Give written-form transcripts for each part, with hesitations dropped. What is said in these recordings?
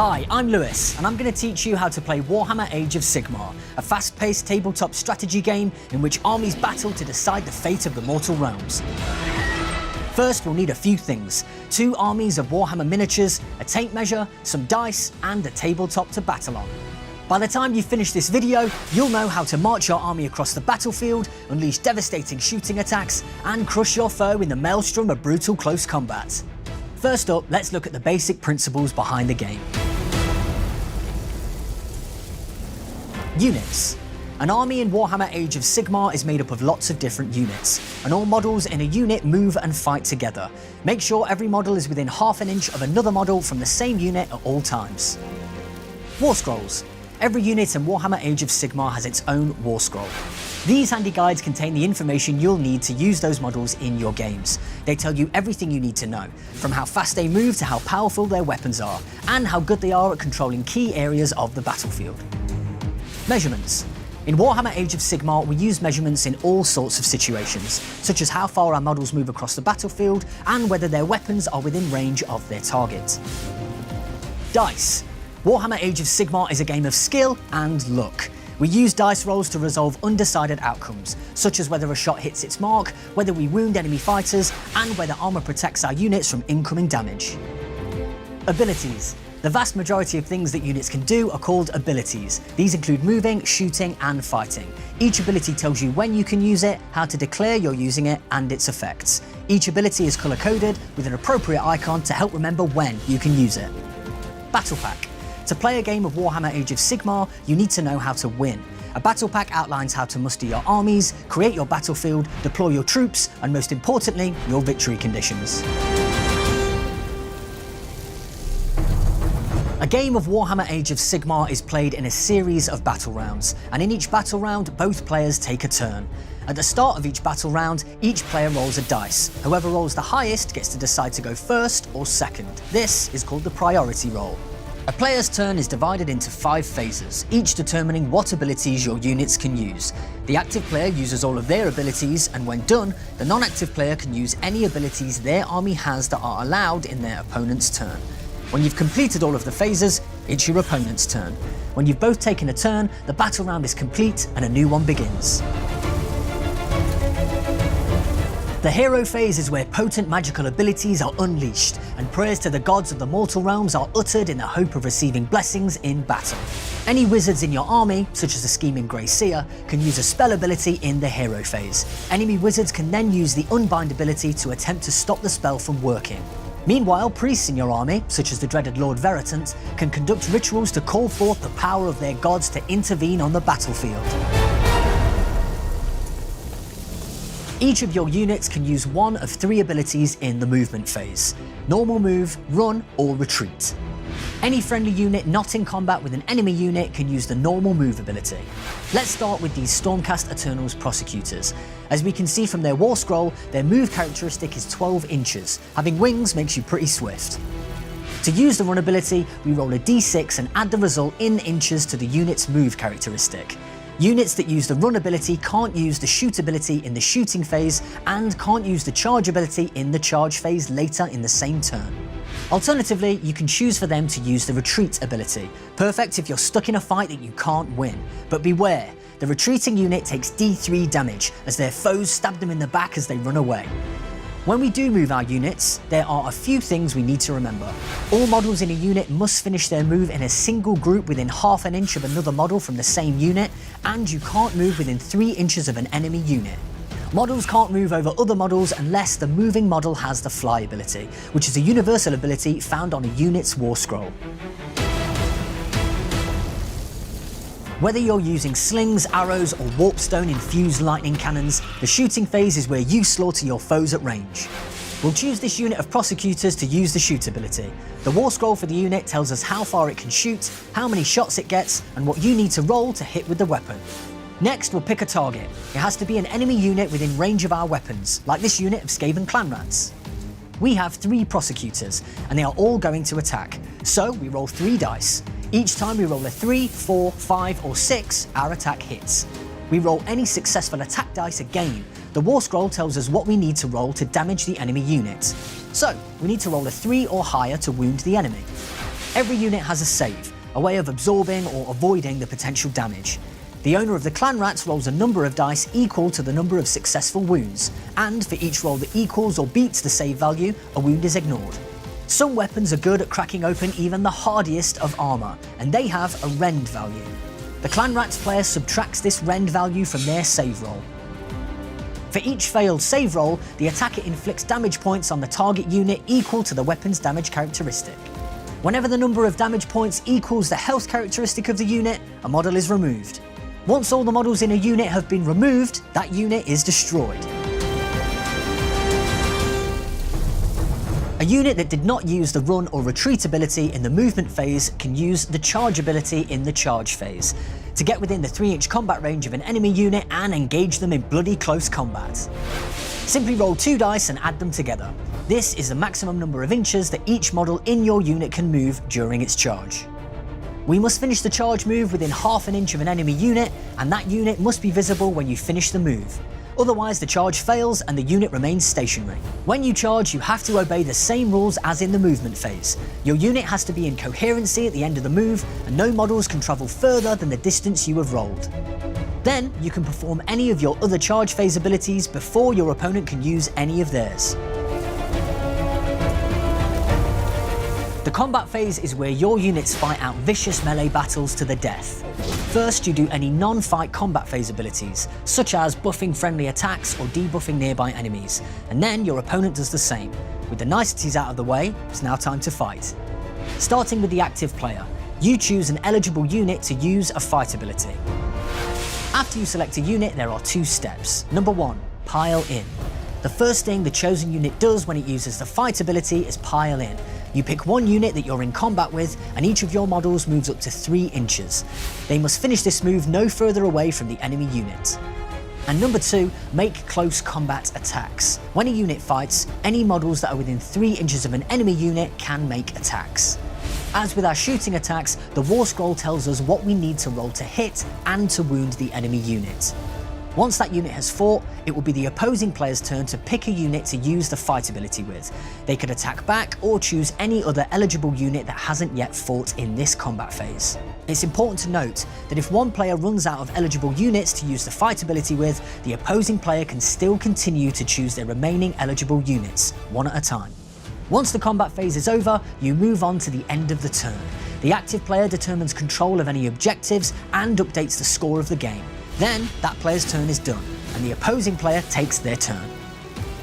Hi, I'm Lewis, and I'm going to teach you how to play Warhammer Age of Sigmar, a fast-paced tabletop strategy game in which armies battle to decide the fate of the mortal realms. First, we'll need a few things: 2 armies of Warhammer miniatures, a tape measure, some dice, and a tabletop to battle on. By the time you finish this video, you'll know how to march your army across the battlefield, unleash devastating shooting attacks, and crush your foe in the maelstrom of brutal close combat. First up, let's look at the basic principles behind the game. Units. An army in Warhammer Age of Sigmar is made up of lots of different units, and all models in a unit move and fight together. Make sure every model is within half an inch of another model from the same unit at all times. War Scrolls. Every unit in Warhammer Age of Sigmar has its own War Scroll. These handy guides contain the information you'll need to use those models in your games. They tell you everything you need to know, from how fast they move to how powerful their weapons are, and how good they are at controlling key areas of the battlefield. Measurements. In Warhammer Age of Sigmar, we use measurements in all sorts of situations, such as how far our models move across the battlefield and whether their weapons are within range of their target. Dice. Warhammer Age of Sigmar is a game of skill and luck. We use dice rolls to resolve undecided outcomes, such as whether a shot hits its mark, whether we wound enemy fighters, and whether armor protects our units from incoming damage. Abilities. The vast majority of things that units can do are called abilities. These include moving, shooting, and fighting. Each ability tells you when you can use it, how to declare you're using it, and its effects. Each ability is color-coded with an appropriate icon to help remember when you can use it. Battle Pack. To play a game of Warhammer Age of Sigmar, you need to know how to win. A battle pack outlines how to muster your armies, create your battlefield, deploy your troops, and most importantly, your victory conditions. A game of Warhammer Age of Sigmar is played in a series of battle rounds, and in each battle round, both players take a turn. At the start of each battle round, each player rolls a dice. Whoever rolls the highest gets to decide to go first or second. This is called the priority roll. A player's turn is divided into 5 phases, each determining what abilities your units can use. The active player uses all of their abilities, and when done, the non-active player can use any abilities their army has that are allowed in their opponent's turn. When you've completed all of the phases, it's your opponent's turn. When you've both taken a turn, the battle round is complete and a new one begins. The hero phase is where potent magical abilities are unleashed, and prayers to the gods of the mortal realms are uttered in the hope of receiving blessings in battle. Any wizards in your army, such as the Scheming Grey Seer, can use a spell ability in the hero phase. Enemy wizards can then use the Unbind ability to attempt to stop the spell from working. Meanwhile, priests in your army, such as the dreaded Lord Veritant, can conduct rituals to call forth the power of their gods to intervene on the battlefield. Each of your units can use one of 3 abilities in the movement phase: normal move, run, or retreat. Any friendly unit not in combat with an enemy unit can use the normal move ability. Let's start with these Stormcast Eternals Prosecutors. As we can see from their War Scroll, their move characteristic is 12 inches. Having wings makes you pretty swift. To use the run ability, we roll a d6 and add the result in inches to the unit's move characteristic. Units that use the run ability can't use the shoot ability in the shooting phase, and can't use the charge ability in the charge phase later in the same turn. Alternatively, you can choose for them to use the retreat ability, perfect if you're stuck in a fight that you can't win. But beware, the retreating unit takes d3 damage as their foes stab them in the back as they run away. When we do move our units, there are a few things we need to remember. All models in a unit must finish their move in a single group within half an inch of another model from the same unit, and you can't move within 3 inches of an enemy unit. Models can't move over other models unless the moving model has the fly ability, which is a universal ability found on a unit's War Scroll. Whether you're using slings, arrows, or warpstone-infused lightning cannons, the shooting phase is where you slaughter your foes at range. We'll choose this unit of prosecutors to use the shoot ability. The War Scroll for the unit tells us how far it can shoot, how many shots it gets, and what you need to roll to hit with the weapon. Next, we'll pick a target. It has to be an enemy unit within range of our weapons, like this unit of Skaven Clan Rats. We have 3 prosecutors, and they are all going to attack. So we roll 3 dice. Each time we roll a 3, 4, 5, or 6, our attack hits. We roll any successful attack dice again. The War Scroll tells us what we need to roll to damage the enemy unit. So, we need to roll a 3 or higher to wound the enemy. Every unit has a save, a way of absorbing or avoiding the potential damage. The owner of the clan rats rolls a number of dice equal to the number of successful wounds, and for each roll that equals or beats the save value, a wound is ignored. Some weapons are good at cracking open even the hardiest of armour, and they have a rend value. The clan rats player subtracts this rend value from their save roll. For each failed save roll, the attacker inflicts damage points on the target unit equal to the weapon's damage characteristic. Whenever the number of damage points equals the health characteristic of the unit, a model is removed. Once all the models in a unit have been removed, that unit is destroyed. A unit that did not use the run or retreat ability in the movement phase can use the charge ability in the charge phase to get within the 3-inch combat range of an enemy unit and engage them in bloody close combat. Simply roll 2 dice and add them together. This is the maximum number of inches that each model in your unit can move during its charge. We must finish the charge move within half an inch of an enemy unit, and that unit must be visible when you finish the move. Otherwise, the charge fails and the unit remains stationary. When you charge, you have to obey the same rules as in the movement phase. Your unit has to be in coherency at the end of the move, and no models can travel further than the distance you have rolled. Then, you can perform any of your other charge phase abilities before your opponent can use any of theirs. The combat phase is where your units fight out vicious melee battles to the death. First, you do any non-fight combat phase abilities, such as buffing friendly attacks or debuffing nearby enemies, and then your opponent does the same. With the niceties out of the way, it's now time to fight. Starting with the active player, you choose an eligible unit to use a fight ability. After you select a unit, there are 2 steps. Number 1, pile in. The first thing the chosen unit does when it uses the fight ability is pile in. You pick one unit that you're in combat with, and each of your models moves up to 3 inches. They must finish this move no further away from the enemy unit. And number 2, make close combat attacks. When a unit fights, any models that are within 3 inches of an enemy unit can make attacks. As with our shooting attacks, the War Scroll tells us what we need to roll to hit and to wound the enemy unit. Once that unit has fought, it will be the opposing player's turn to pick a unit to use the fight ability with. They could attack back or choose any other eligible unit that hasn't yet fought in this combat phase. It's important to note that if one player runs out of eligible units to use the fight ability with, the opposing player can still continue to choose their remaining eligible units, one at a time. Once the combat phase is over, you move on to the end of the turn. The active player determines control of any objectives and updates the score of the game. Then, that player's turn is done, and the opposing player takes their turn.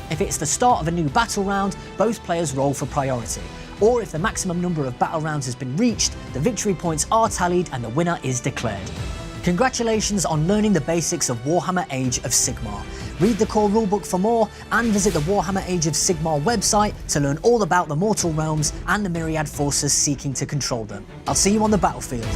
If it's the start of a new battle round, both players roll for priority, or if the maximum number of battle rounds has been reached, the victory points are tallied and the winner is declared. Congratulations on learning the basics of Warhammer Age of Sigmar. Read the core rulebook for more, and visit the Warhammer Age of Sigmar website to learn all about the mortal realms and the myriad forces seeking to control them. I'll see you on the battlefield.